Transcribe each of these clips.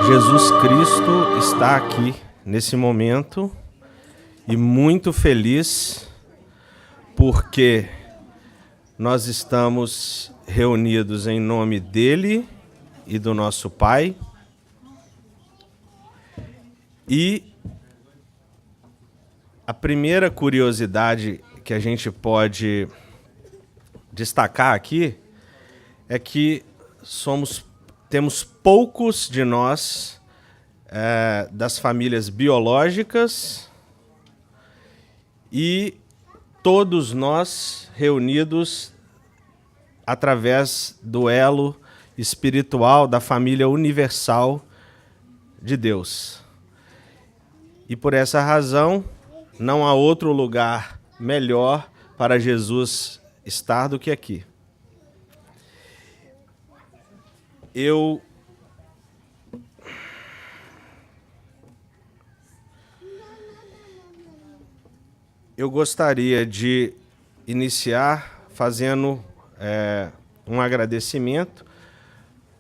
Jesus Cristo está aqui nesse momento e muito feliz porque nós estamos reunidos em nome dele e do nosso Pai. E a primeira curiosidade que a gente pode destacar aqui é que temos poucos de nós das famílias biológicas e todos nós reunidos através do elo espiritual da família universal de Deus. E por essa razão, não há outro lugar melhor para Jesus estar do que aqui. Eu gostaria de iniciar fazendo um agradecimento,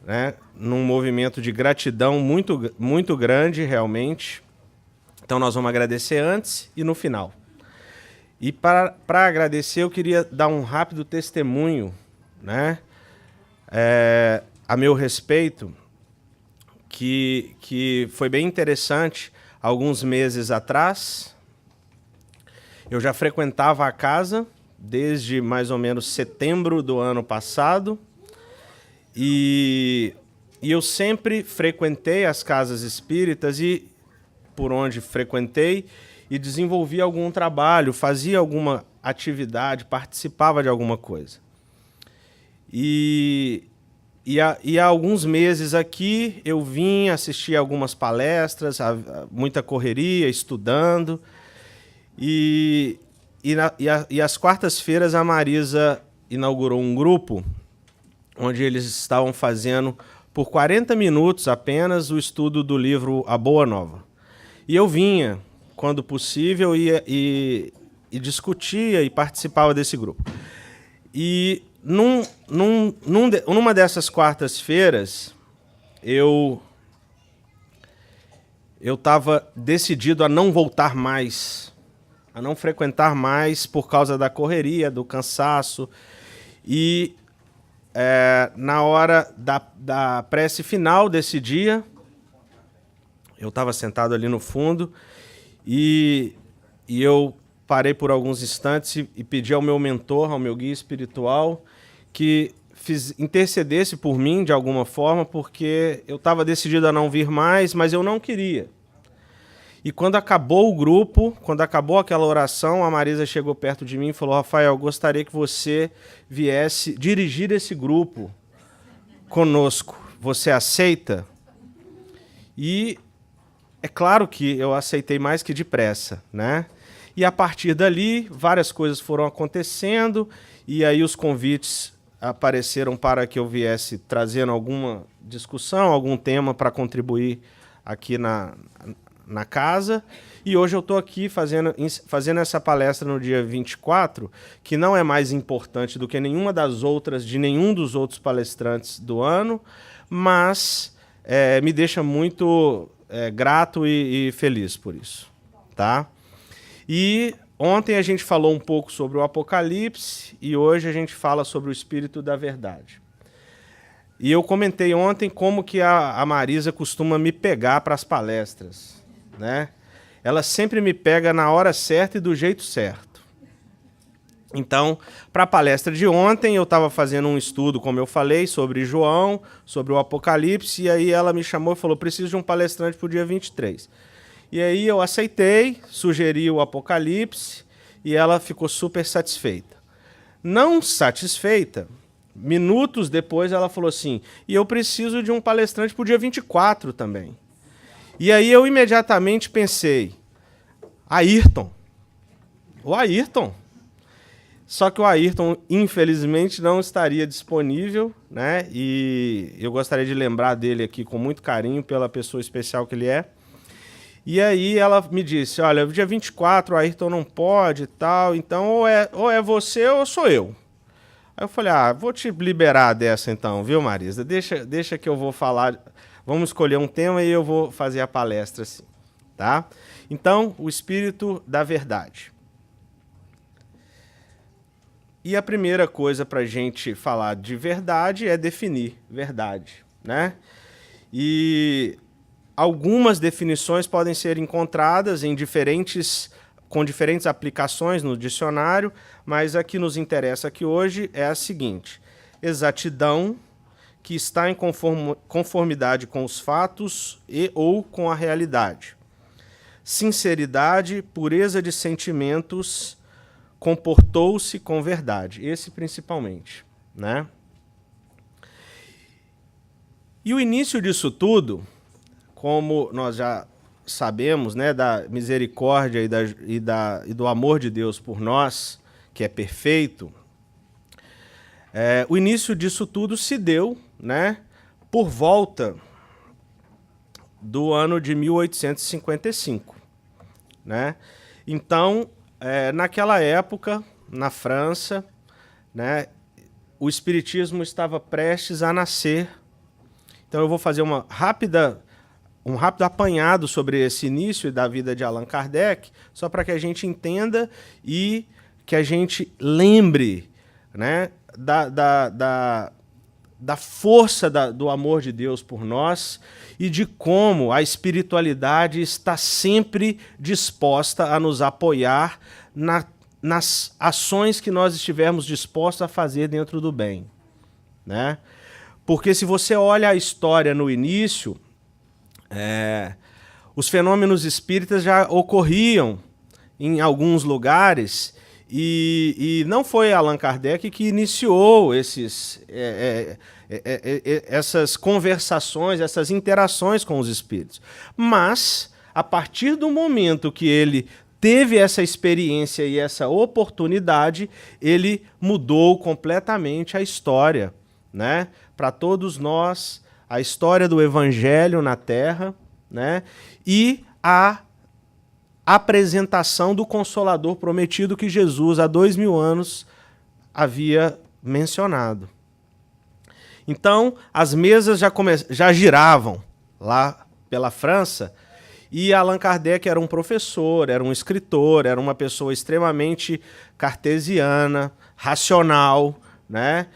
né, num movimento de gratidão muito, muito grande, realmente. Então, nós vamos agradecer antes e no final. E para agradecer, eu queria dar um rápido testemunho, né, a meu respeito, que foi bem interessante. Alguns meses atrás, eu já frequentava a casa desde mais ou menos setembro do ano passado e eu sempre frequentei as casas espíritas e por onde frequentei e desenvolvi algum trabalho, fazia alguma atividade, participava de alguma coisa. E há alguns meses aqui eu vim assistir algumas palestras, muita correria, estudando. E às quartas-feiras a Marisa inaugurou um grupo onde eles estavam fazendo por 40 minutos apenas o estudo do livro A Boa Nova. E eu vinha, quando possível, e discutia e participava desse grupo. E numa dessas quartas-feiras, eu estava decidido a não voltar mais, a não frequentar mais por causa da correria, do cansaço. E na hora da prece final desse dia, eu estava sentado ali no fundo e eu parei por alguns instantes e pedi ao meu mentor, ao meu guia espiritual, que intercedesse por mim de alguma forma, porque eu estava decidido a não vir mais, mas eu não queria. E quando acabou o grupo, quando acabou aquela oração, a Marisa chegou perto de mim e falou: Rafael, eu gostaria que você viesse dirigir esse grupo conosco. Você aceita? E é claro que eu aceitei mais que depressa, né? E a partir dali, várias coisas foram acontecendo, e aí os convites apareceram para que eu viesse trazendo alguma discussão, algum tema para contribuir aqui na casa. E hoje eu estou aqui fazendo essa palestra no dia 24, que não é mais importante do que nenhuma das outras, de nenhum dos outros palestrantes do ano, mas me deixa muito grato e feliz por isso, tá? E ontem a gente falou um pouco sobre o Apocalipse e hoje a gente fala sobre o Espírito da Verdade. E eu comentei ontem como que a Marisa costuma me pegar para as palestras, né? Ela sempre me pega na hora certa e do jeito certo. Então, para a palestra de ontem, eu estava fazendo um estudo, como eu falei, sobre João, sobre o Apocalipse, e aí ela me chamou e falou: preciso de um palestrante para o dia 23. E aí eu aceitei, sugeri o Apocalipse, e ela ficou super satisfeita. Não satisfeita, minutos depois ela falou assim: e eu preciso de um palestrante para o dia 24 também. E aí eu imediatamente pensei: Ayrton. O Ayrton. Só que o Ayrton, infelizmente, não estaria disponível, né? E eu gostaria de lembrar dele aqui com muito carinho pela pessoa especial que ele é. E aí ela me disse: olha, dia 24 o Ayrton não pode e tal, então ou é você ou sou eu. Aí eu falei: vou te liberar dessa então, viu, Marisa? Deixa que eu vou falar Vamos escolher um tema e eu vou fazer a palestra assim, tá? Então, o Espírito da Verdade. E a primeira coisa para a gente falar de verdade é definir verdade, né? E algumas definições podem ser encontradas com diferentes aplicações no dicionário, mas a que nos interessa aqui hoje é a seguinte: exatidão que está em conformidade com os fatos e ou com a realidade. Sinceridade, pureza de sentimentos, comportou-se com verdade. Esse principalmente, né? E o início disso tudo, como nós já sabemos, né, da misericórdia e do amor de Deus por nós, que é perfeito, o início disso tudo se deu, né, por volta do ano de 1855, né? Então, naquela época, na França, né, o Espiritismo estava prestes a nascer. Então eu vou fazer um rápido apanhado sobre esse início da vida de Allan Kardec, só para que a gente entenda e que a gente lembre, né, da força do amor de Deus por nós e de como a espiritualidade está sempre disposta a nos apoiar nas ações que nós estivermos dispostos a fazer dentro do bem, né? Porque se você olha a história no início, os fenômenos espíritas já ocorriam em alguns lugares e não foi Allan Kardec que iniciou essas conversações, essas interações com os espíritos. Mas, a partir do momento que ele teve essa experiência e essa oportunidade, ele mudou completamente a história, né? Para todos nós, a história do Evangelho na Terra, né? E a apresentação do Consolador prometido que Jesus, há 2000 anos, havia mencionado. Então, as mesas já giravam lá pela França, e Allan Kardec era um professor, era um escritor, era uma pessoa extremamente cartesiana, racional, né?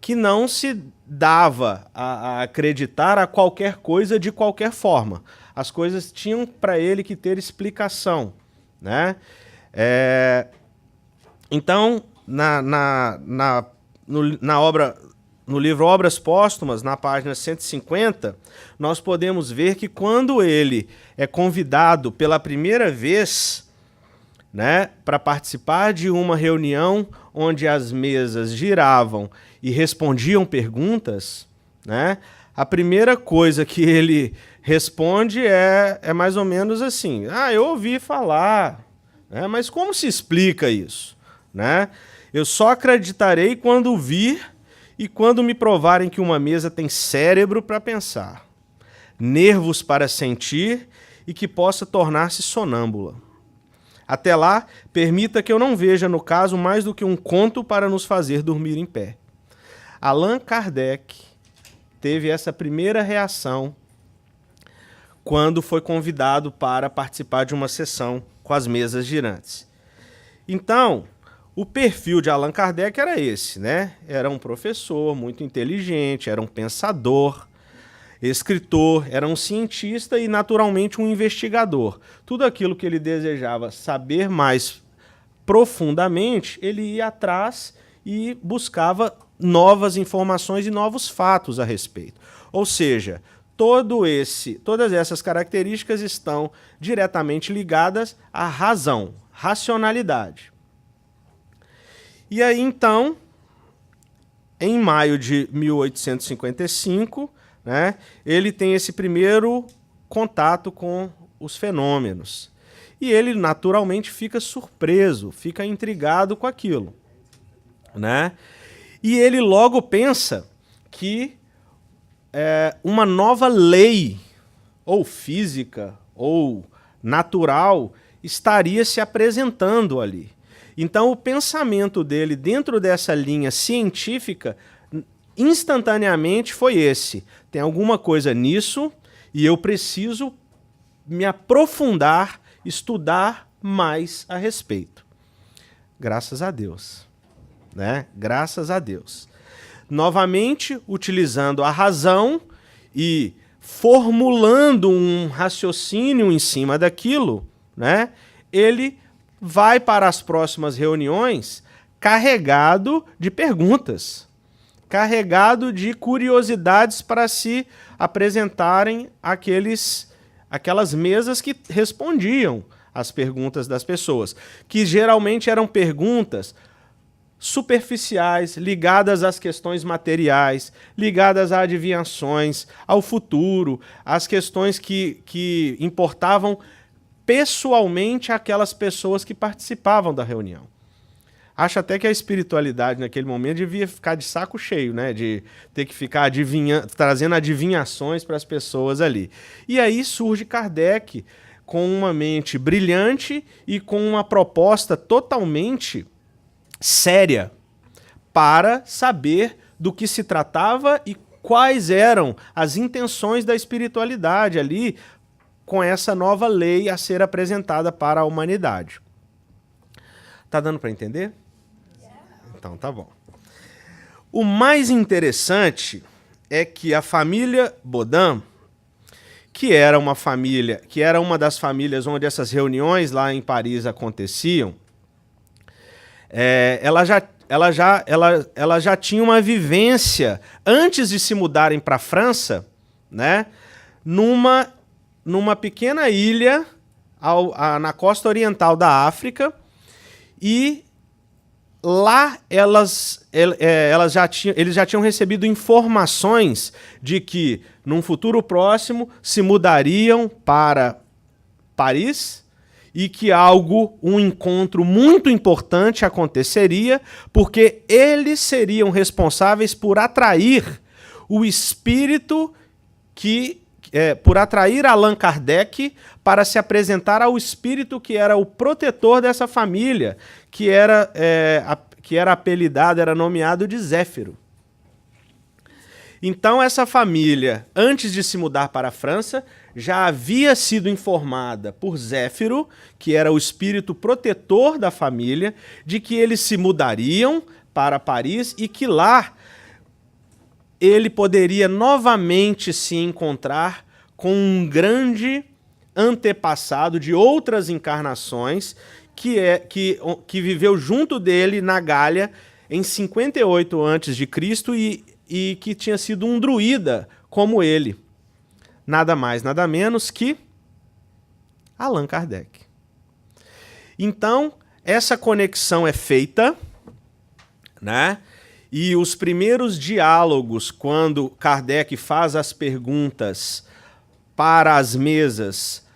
Que não se dava a acreditar a qualquer coisa de qualquer forma. As coisas tinham para ele que ter explicação, né? Então, no livro Obras Póstumas, na página 150, nós podemos ver que quando ele é convidado pela primeira vez, né, para participar de uma reunião onde as mesas giravam e respondiam perguntas, né, a primeira coisa que ele responde é mais ou menos assim: eu ouvi falar, né, mas como se explica isso, né? Eu só acreditarei quando vir e quando me provarem que uma mesa tem cérebro para pensar, nervos para sentir e que possa tornar-se sonâmbula. Até lá, permita que eu não veja, no caso, mais do que um conto para nos fazer dormir em pé. Allan Kardec teve essa primeira reação quando foi convidado para participar de uma sessão com as mesas girantes. Então, o perfil de Allan Kardec era esse, né? Era um professor muito inteligente, era um pensador, escritor, era um cientista e, naturalmente, um investigador. Tudo aquilo que ele desejava saber mais profundamente, ele ia atrás e buscava novas informações e novos fatos a respeito. Ou seja, todas essas características estão diretamente ligadas à razão, racionalidade. E aí, então, em maio de 1855, né, ele tem esse primeiro contato com os fenômenos. E ele, naturalmente, fica surpreso, fica intrigado com aquilo, né? E ele logo pensa que uma nova lei, ou física, ou natural, estaria se apresentando ali. Então, o pensamento dele, dentro dessa linha científica, instantaneamente foi esse: tem alguma coisa nisso e eu preciso me aprofundar, estudar mais a respeito. Graças a Deus, né? Graças a Deus. Novamente, utilizando a razão e formulando um raciocínio em cima daquilo, né? Ele vai para as próximas reuniões carregado de perguntas, carregado de curiosidades para se apresentarem aquelas mesas que respondiam às perguntas das pessoas, que geralmente eram perguntas superficiais, ligadas às questões materiais, ligadas a adivinhações, ao futuro, às questões que importavam pessoalmente aquelas pessoas que participavam da reunião. Acho até que a espiritualidade naquele momento devia ficar de saco cheio, né? De ter que ficar trazendo adivinhações para as pessoas ali. E aí surge Kardec com uma mente brilhante e com uma proposta totalmente séria para saber do que se tratava e quais eram as intenções da espiritualidade ali com essa nova lei a ser apresentada para a humanidade. Tá dando para entender? Então tá bom. O mais interessante é que a família Bodin, que era uma das famílias onde essas reuniões lá em Paris aconteciam, ela já tinha uma vivência antes de se mudarem para a França, né, numa pequena ilha na costa oriental da África, e lá eles já tinham recebido informações de que num futuro próximo se mudariam para Paris e que um encontro muito importante aconteceria, porque eles seriam responsáveis por atrair o espírito por atrair Allan Kardec para se apresentar ao espírito que era o protetor dessa família, que era apelidado, era nomeado de Zéfiro. Então essa família, antes de se mudar para a França, já havia sido informada por Zéfiro, que era o espírito protetor da família, de que eles se mudariam para Paris e que lá ele poderia novamente se encontrar com um grande antepassado de outras encarnações que viveu junto dele na Gália em 58 a.C. e que tinha sido um druida como ele. Nada mais, nada menos que Allan Kardec. Então, essa conexão é feita, né? E os primeiros diálogos, quando Kardec faz as perguntas para as mesas,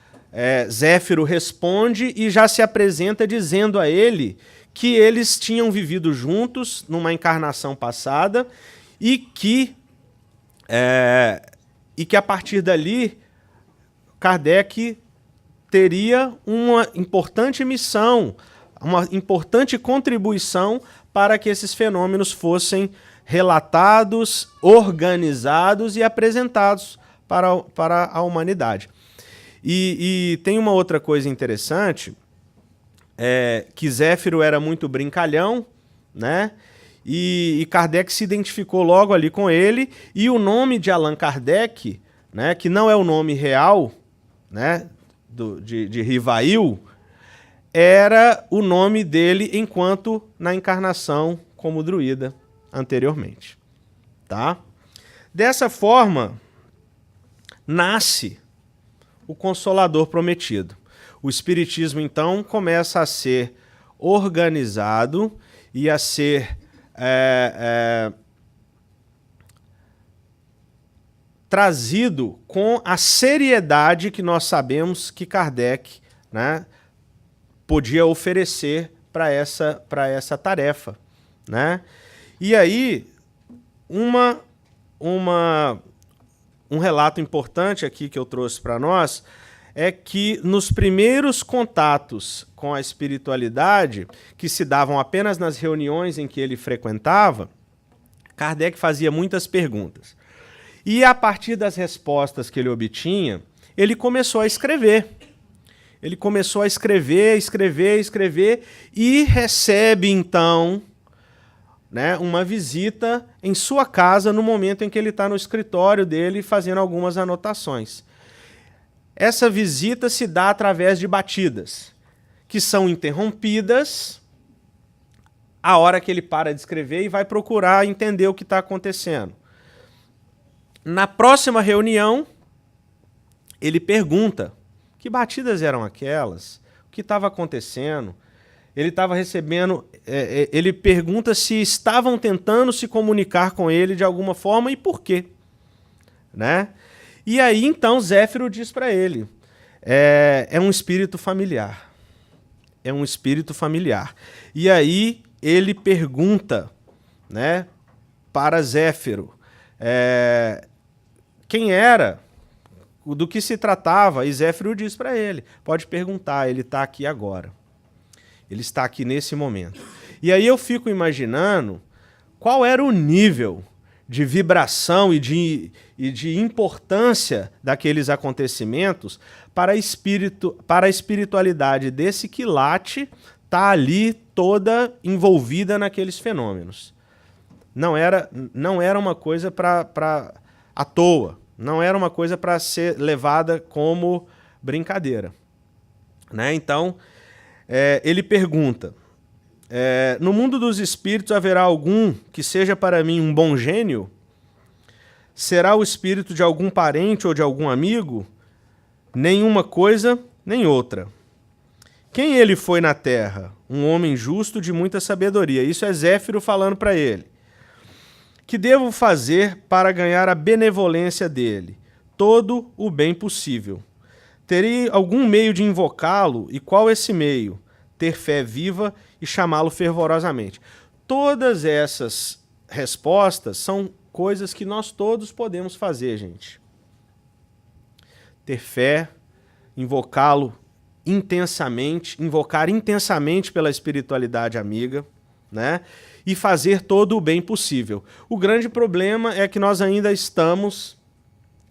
Zéfiro responde e já se apresenta dizendo a ele que eles tinham vivido juntos numa encarnação passada e que a partir dali Kardec teria uma importante missão, uma importante contribuição para que esses fenômenos fossem relatados, organizados e apresentados para a humanidade. E tem uma outra coisa interessante, que Zéfiro era muito brincalhão, né? E Kardec se identificou logo ali com ele, e o nome de Allan Kardec, né, que não é o nome real, né, de Rivail, era o nome dele enquanto na encarnação como druida anteriormente. Tá? Dessa forma, nasce o Consolador Prometido. O Espiritismo, então, começa a ser organizado e a ser trazido com a seriedade que nós sabemos que Kardec, né, podia oferecer para essa tarefa, né? E aí, um relato importante aqui que eu trouxe para nós é que nos primeiros contatos com a espiritualidade, que se davam apenas nas reuniões em que ele frequentava, Kardec fazia muitas perguntas. E a partir das respostas que ele obtinha, ele começou a escrever. Ele começou a escrever e recebe, então, né, uma visita em sua casa no momento em que ele está no escritório dele fazendo algumas anotações. Essa visita se dá através de batidas, que são interrompidas a hora que ele para de escrever e vai procurar entender o que está acontecendo. Na próxima reunião, ele pergunta que batidas eram aquelas, o que estava acontecendo. Ele estava recebendo, ele pergunta se estavam tentando se comunicar com ele de alguma forma e por quê, né? E aí, então, Zéfiro diz para ele, é um espírito familiar. É um espírito familiar. E aí, ele pergunta, né, para Zéfiro quem era, do que se tratava, e Zéfiro diz para ele, pode perguntar, ele está aqui agora. Ele está aqui nesse momento. E aí eu fico imaginando qual era o nível de vibração e de importância daqueles acontecimentos para a espiritualidade desse quilate estar ali toda envolvida naqueles fenômenos. Não era uma coisa à toa, não era uma coisa para ser levada como brincadeira, né? Então, ele pergunta, no mundo dos espíritos haverá algum que seja para mim um bom gênio? Será o espírito de algum parente ou de algum amigo? Nenhuma coisa, nem outra. Quem ele foi na terra? Um homem justo de muita sabedoria. Isso é Zéfiro falando para ele. Que devo fazer para ganhar a benevolência dele? Todo o bem possível. Terei algum meio de invocá-lo? E qual esse meio? Ter fé viva e chamá-lo fervorosamente. Todas essas respostas são coisas que nós todos podemos fazer, gente. Ter fé, invocá-lo intensamente, invocar intensamente pela espiritualidade amiga, né? E fazer todo o bem possível. O grande problema é que nós ainda estamos,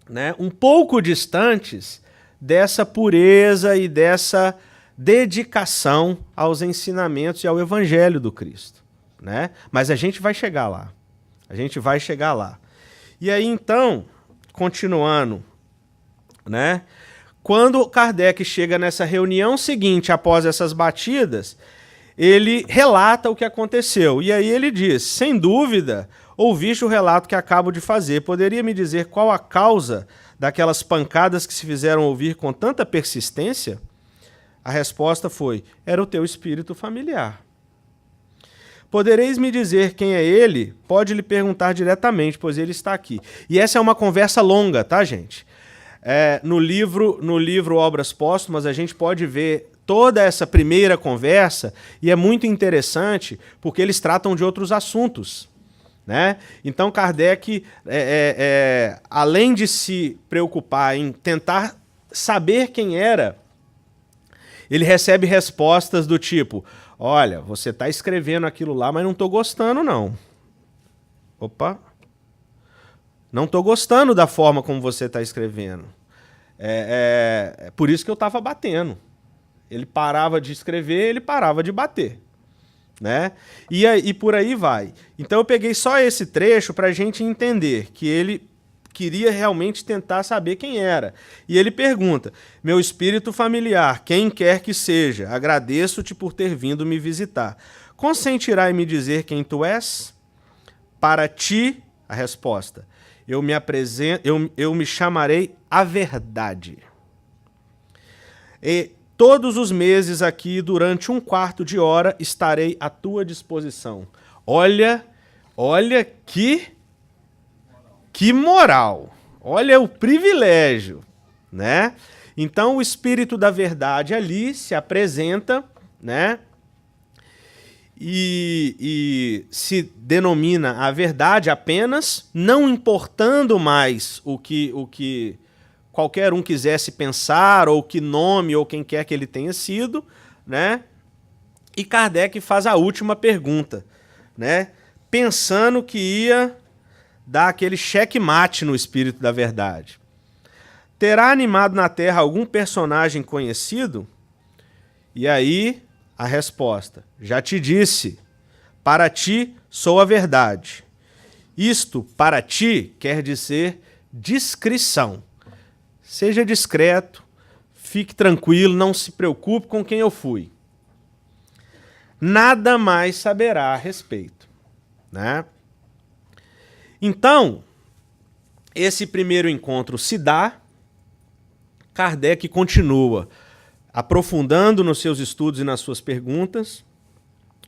né, um pouco distantes dessa pureza e dessa dedicação aos ensinamentos e ao Evangelho do Cristo, né? Mas a gente vai chegar lá. A gente vai chegar lá. E aí, então, continuando, né? Quando Kardec chega nessa reunião seguinte, após essas batidas, ele relata o que aconteceu. E aí ele diz, sem dúvida, ouviste o relato que acabo de fazer. Poderia me dizer qual a causa daquelas pancadas que se fizeram ouvir com tanta persistência? A resposta foi, era o teu espírito familiar. Podereis me dizer quem é ele? Pode lhe perguntar diretamente, pois ele está aqui. E essa é uma conversa longa, tá, gente? No livro Obras Póstumas, a gente pode ver toda essa primeira conversa, e é muito interessante, porque eles tratam de outros assuntos, né? Então, Kardec, além de se preocupar em tentar saber quem era, ele recebe respostas do tipo, olha, você está escrevendo aquilo lá, mas não estou gostando, não. Opa! Não estou gostando da forma como você está escrevendo. Por isso que eu estava batendo. Ele parava de escrever, ele parava de bater, né? E por aí vai. Então eu peguei só esse trecho para a gente entender que ele queria realmente tentar saber quem era. E ele pergunta, meu espírito familiar, quem quer que seja, agradeço-te por ter vindo me visitar. Consentirá em me dizer quem tu és? Para ti, a resposta, eu me chamarei a verdade. E todos os meses aqui, durante 1/4 de hora, estarei à tua disposição. Olha que moral. Olha o privilégio, né? Então o Espírito da Verdade ali se apresenta, né? E se denomina a verdade apenas, não importando mais o que qualquer um quisesse pensar, ou que nome, ou quem quer que ele tenha sido, né? E Kardec faz a última pergunta, né? Pensando que ia dá aquele checkmate no Espírito da Verdade. Terá animado na Terra algum personagem conhecido? E aí, a resposta: já te disse, para ti sou a verdade. Isto, para ti, quer dizer discrição. Seja discreto, fique tranquilo, não se preocupe com quem eu fui. Nada mais saberá a respeito, né? Então, esse primeiro encontro se dá, Kardec continua aprofundando nos seus estudos e nas suas perguntas,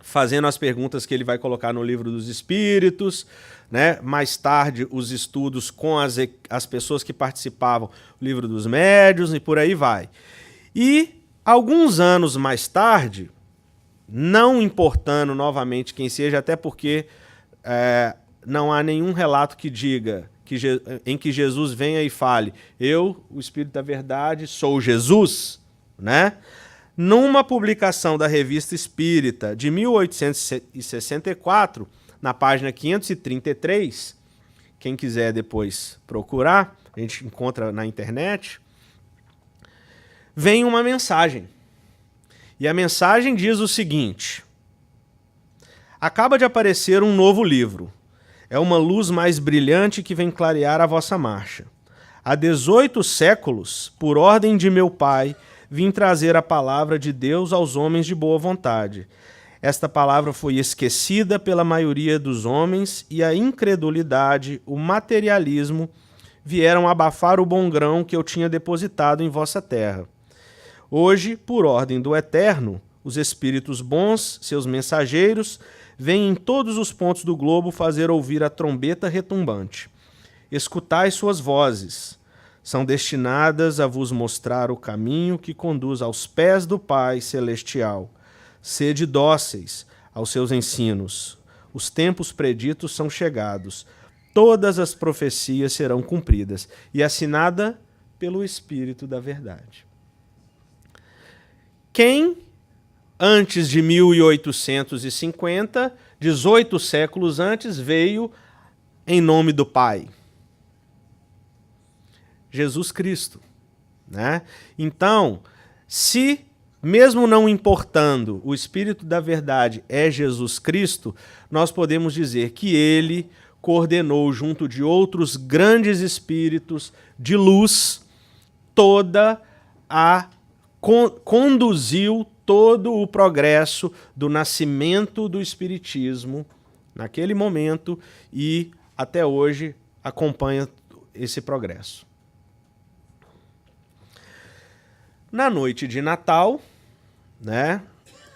fazendo as perguntas que ele vai colocar no Livro dos Espíritos, né? Mais tarde, os estudos com as pessoas que participavam do Livro dos Médiuns e por aí vai. E, alguns anos mais tarde, não importando novamente quem seja, até porque não há nenhum relato que diga em que Jesus venha e fale: eu, o Espírito da Verdade, sou Jesus, né? Numa publicação da Revista Espírita de 1864, na página 533, quem quiser depois procurar, a gente encontra na internet, vem uma mensagem. E a mensagem diz o seguinte: acaba de aparecer um novo livro. É uma luz mais brilhante que vem clarear a vossa marcha. Há 18 séculos, por ordem de meu pai, vim trazer a palavra de Deus aos homens de boa vontade. Esta palavra foi esquecida pela maioria dos homens e a incredulidade, o materialismo, vieram abafar o bom grão que eu tinha depositado em vossa terra. Hoje, por ordem do Eterno, os espíritos bons, seus mensageiros, vêm em todos os pontos do globo fazer ouvir a trombeta retumbante. Escutai suas vozes. São destinadas a vos mostrar o caminho que conduz aos pés do Pai Celestial. Sede dóceis aos seus ensinos. Os tempos preditos são chegados. Todas as profecias serão cumpridas. E assinada pelo Espírito da Verdade. Quem, antes de 1850, 18 séculos antes, veio em nome do Pai? Jesus Cristo, né? Então, se, mesmo não importando, o Espírito da Verdade é Jesus Cristo, nós podemos dizer que ele coordenou, junto de outros grandes espíritos de luz, conduziu todo o progresso do nascimento do Espiritismo naquele momento e até hoje acompanha esse progresso. Na noite de Natal, né,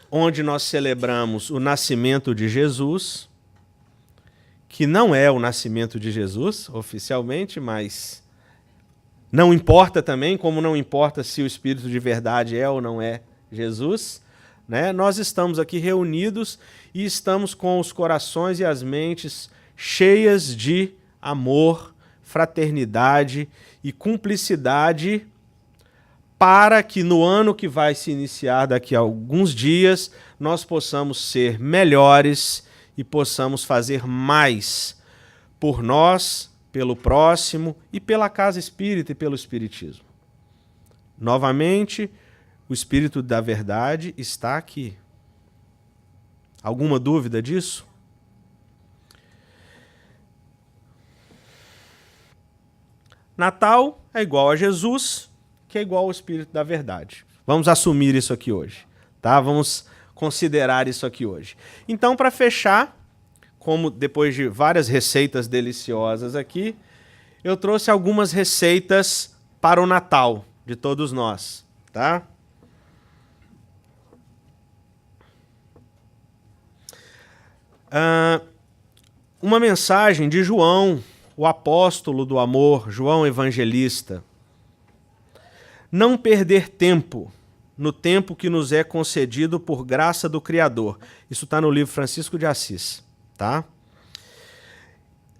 onde nós celebramos o nascimento de Jesus, que não é o nascimento de Jesus oficialmente, mas não importa também, como não importa se o Espírito de Verdade é ou não é Jesus, né? Nós estamos aqui reunidos e estamos com os corações e as mentes cheias de amor, fraternidade e cumplicidade, para que no ano que vai se iniciar daqui a alguns dias, nós possamos ser melhores e possamos fazer mais por nós, pelo próximo e pela casa espírita e pelo espiritismo. Novamente, o Espírito da Verdade está aqui. Alguma dúvida disso? Natal é igual a Jesus, que é igual ao Espírito da Verdade. Vamos assumir isso aqui hoje, tá? Vamos considerar isso aqui hoje. Então, para fechar, como depois de várias receitas deliciosas aqui, eu trouxe algumas receitas para o Natal de todos nós, tá? Uma mensagem de João, o apóstolo do amor, João Evangelista. Não perder tempo no tempo que nos é concedido por graça do Criador. Isso está no livro Francisco de Assis, tá?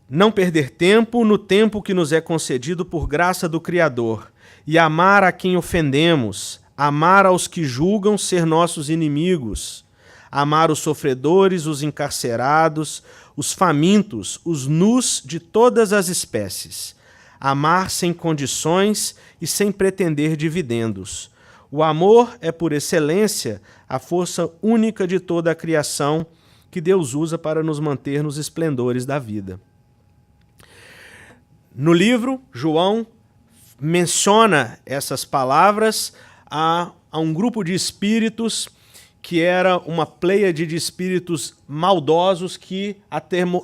Não perder tempo no tempo que nos é concedido por graça do Criador, e amar a quem ofendemos, amar aos que julgam ser nossos inimigos, amar os sofredores, os encarcerados, os famintos, os nus de todas as espécies. Amar sem condições e sem pretender dividendos. O amor é, por excelência, a força única de toda a criação que Deus usa para nos manter nos esplendores da vida. No livro, João menciona essas palavras a um grupo de espíritos que era uma pleiade de espíritos maldosos que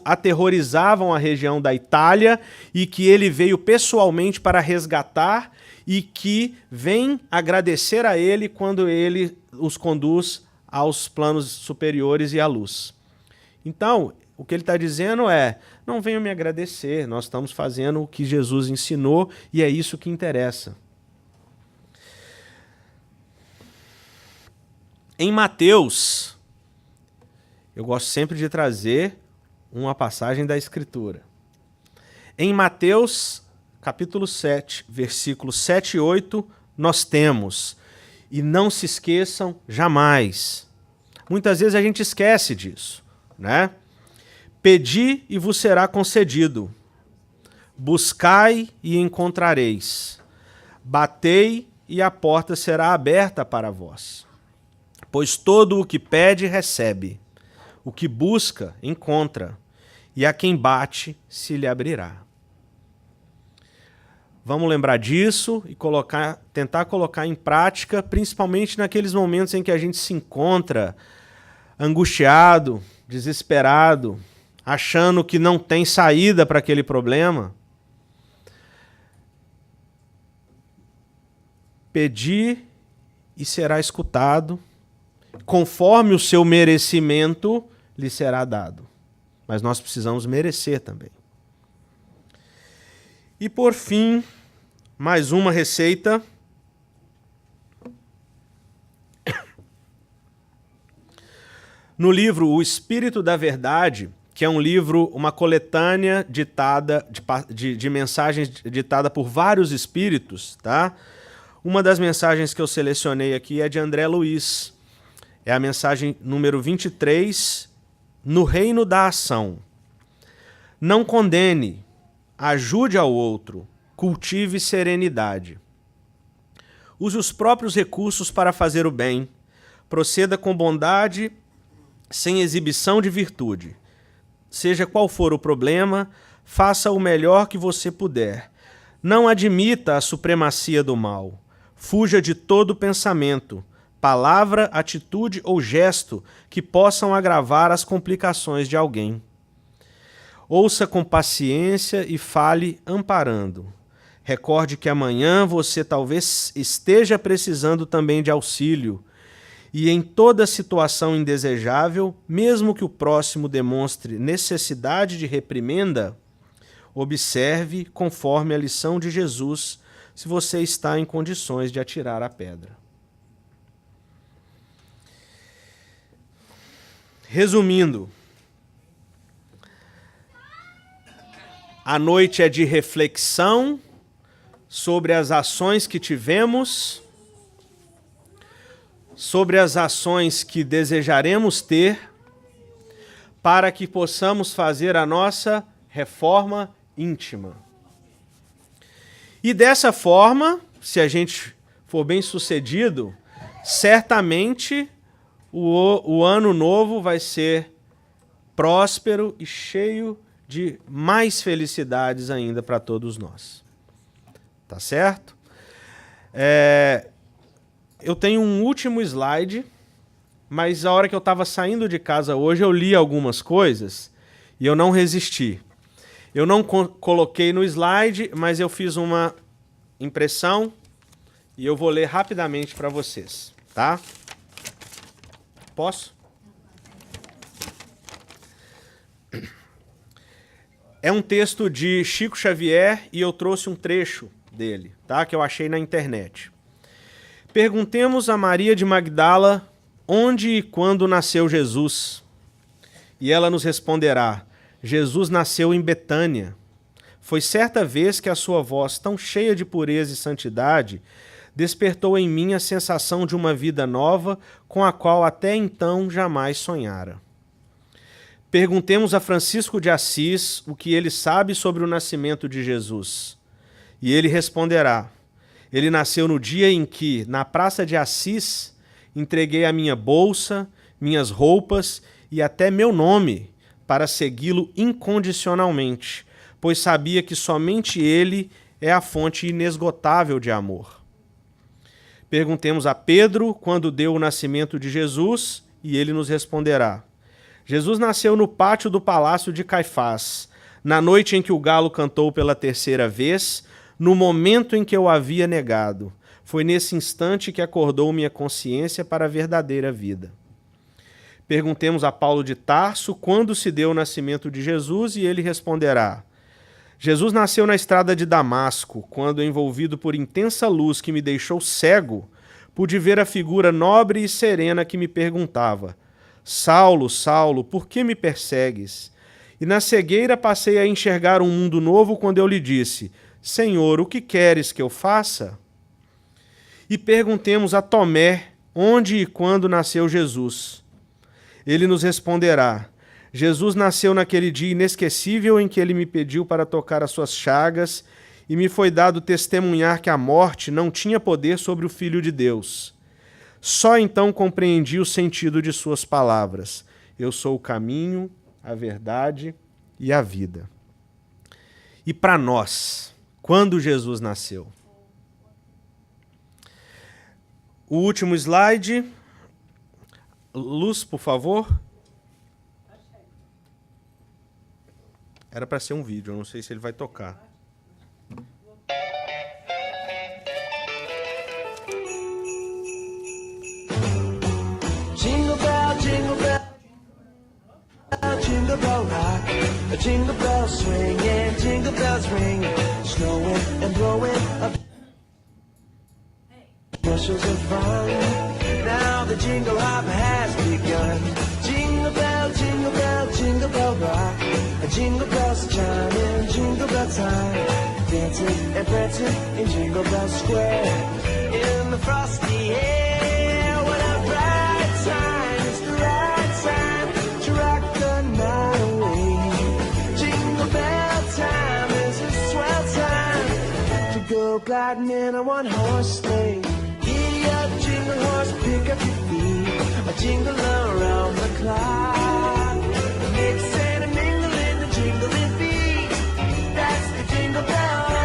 aterrorizavam a região da Itália e que ele veio pessoalmente para resgatar e que vem agradecer a ele quando ele os conduz aos planos superiores e à luz. Então, o que ele está dizendo é, não venham me agradecer, nós estamos fazendo o que Jesus ensinou e é isso que interessa. Em Mateus, eu gosto sempre de trazer uma passagem da Escritura. Em Mateus, capítulo 7, versículos 7 e 8, nós temos, e não se esqueçam jamais. Muitas vezes a gente esquece disso, né? Pedi e vos será concedido. Buscai e encontrareis. Batei e a porta será aberta para vós. Pois todo o que pede, recebe. O que busca, encontra. E a quem bate, se lhe abrirá. Vamos lembrar disso e tentar colocar em prática, principalmente naqueles momentos em que a gente se encontra angustiado, desesperado, achando que não tem saída para aquele problema. Pedir e será escutado. Conforme o seu merecimento, lhe será dado. Mas nós precisamos merecer também. E por fim, mais uma receita. No livro O Espírito da Verdade, que é um livro, uma coletânea ditada de mensagens ditada por vários espíritos, tá? Uma das mensagens que eu selecionei aqui é de André Luiz. É a mensagem número 23, no reino da ação. Não condene, ajude ao outro, cultive serenidade. Use os próprios recursos para fazer o bem, proceda com bondade, sem exibição de virtude. Seja qual for o problema, faça o melhor que você puder. Não admita a supremacia do mal. Fuja de todo pensamento, palavra, atitude ou gesto que possam agravar as complicações de alguém. Ouça com paciência e fale amparando. Recorde que amanhã você talvez esteja precisando também de auxílio. E em toda situação indesejável, mesmo que o próximo demonstre necessidade de reprimenda, observe, conforme a lição de Jesus, se você está em condições de atirar a pedra. Resumindo, a noite é de reflexão sobre as ações que tivemos, sobre as ações que desejaremos ter, para que possamos fazer a nossa reforma íntima. E dessa forma, se a gente for bem sucedido, certamente o ano novo vai ser próspero e cheio de mais felicidades ainda para todos nós. Tá certo? Eu tenho um último slide, mas a hora que eu estava saindo de casa hoje, eu li algumas coisas e eu não resisti. Eu não coloquei no slide, mas eu fiz uma impressão e eu vou ler rapidamente para vocês, tá? Posso? É um texto de Chico Xavier e eu trouxe um trecho dele, tá? Que eu achei na internet. Perguntemos a Maria de Magdala onde e quando nasceu Jesus. E ela nos responderá: Jesus nasceu em Betânia. Foi certa vez que a sua voz, tão cheia de pureza e santidade, despertou em mim a sensação de uma vida nova com a qual até então jamais sonhara. Perguntemos a Francisco de Assis o que ele sabe sobre o nascimento de Jesus. E ele responderá: ele nasceu no dia em que, na Praça de Assis, entreguei a minha bolsa, minhas roupas e até meu nome para segui-lo incondicionalmente, pois sabia que somente ele é a fonte inesgotável de amor. Perguntemos a Pedro quando deu o nascimento de Jesus e ele nos responderá: Jesus nasceu no pátio do palácio de Caifás, na noite em que o galo cantou pela terceira vez, no momento em que eu havia negado. Foi nesse instante que acordou minha consciência para a verdadeira vida. Perguntemos a Paulo de Tarso quando se deu o nascimento de Jesus e ele responderá: Jesus nasceu na estrada de Damasco, quando, envolvido por intensa luz que me deixou cego, pude ver a figura nobre e serena que me perguntava: Saulo, Saulo, por que me persegues? E na cegueira passei a enxergar um mundo novo quando eu lhe disse: Senhor, o que queres que eu faça? E perguntemos a Tomé onde e quando nasceu Jesus. Ele nos responderá: Jesus nasceu naquele dia inesquecível em que ele me pediu para tocar as suas chagas e me foi dado testemunhar que a morte não tinha poder sobre o Filho de Deus. Só então compreendi o sentido de suas palavras. Eu sou o caminho, a verdade e a vida. E para nós, quando Jesus nasceu? O último slide. Luz, por favor. Era para ser um vídeo, eu não sei se ele vai tocar. Jingle bell, jingle bell, jingle bell rock. A jingle bell swinging, jingle bells ringing, snowing and blowing up bushels of fun. Now the jingle hop has begun. Jingle bell, jingle bell, jingle bell rock. A jingle bells chiming, jingle bell time. Dancing and prancing in Jingle Bell Square. In the frosty air, what a bright time. It's the right time to rock the night away. Jingle bell time is a swell time to go gliding in a one-horse sleigh. Giddy up, jingle horse, pick up your feet. A jingle around the clock. Mix and a mingle in the jingling beat. That's the Jingle Bell Rock.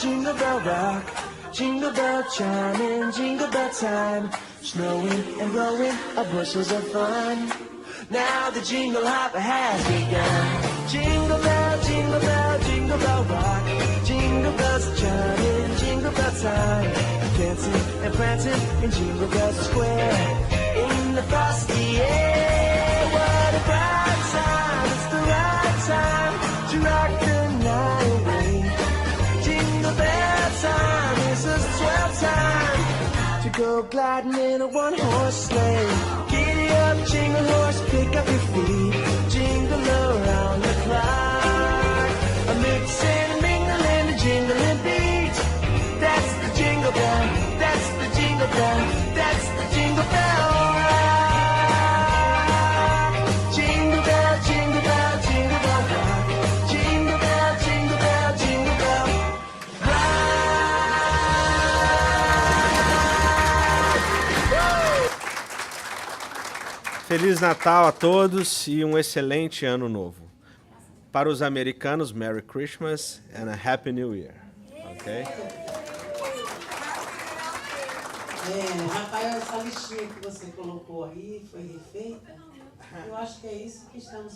Jingle bell rock, jingle bell chiming, jingle bell time, snowing and blowing up bushels of fun. Now the jingle hop has begun. Jingle bell, jingle bell, jingle bell rock, jingle bells chiming, jingle bell time, dancing and prancing in Jingle Bell Square. In the frosty air, what a bright time! It's the right time to rock the night away. Jingle bell time is a swell time to go gliding in a one-horse sleigh. Giddy up, jingle horse, pick up your feet. Jingle around the clock. A mix and mingle in the jingling beat. That's the jingle bell, that's the jingle bell, that's the Jingle Bell Rock. Jingle bell, jingle bell, jingle bell rock. Jingle bell, jingle bell, jingle bell. Feliz Natal a todos e um excelente ano novo. Para os americanos, Merry Christmas and a Happy New Year. Ok? Rafael, essa listinha que você colocou aí foi refeita? Eu acho que é isso que estamos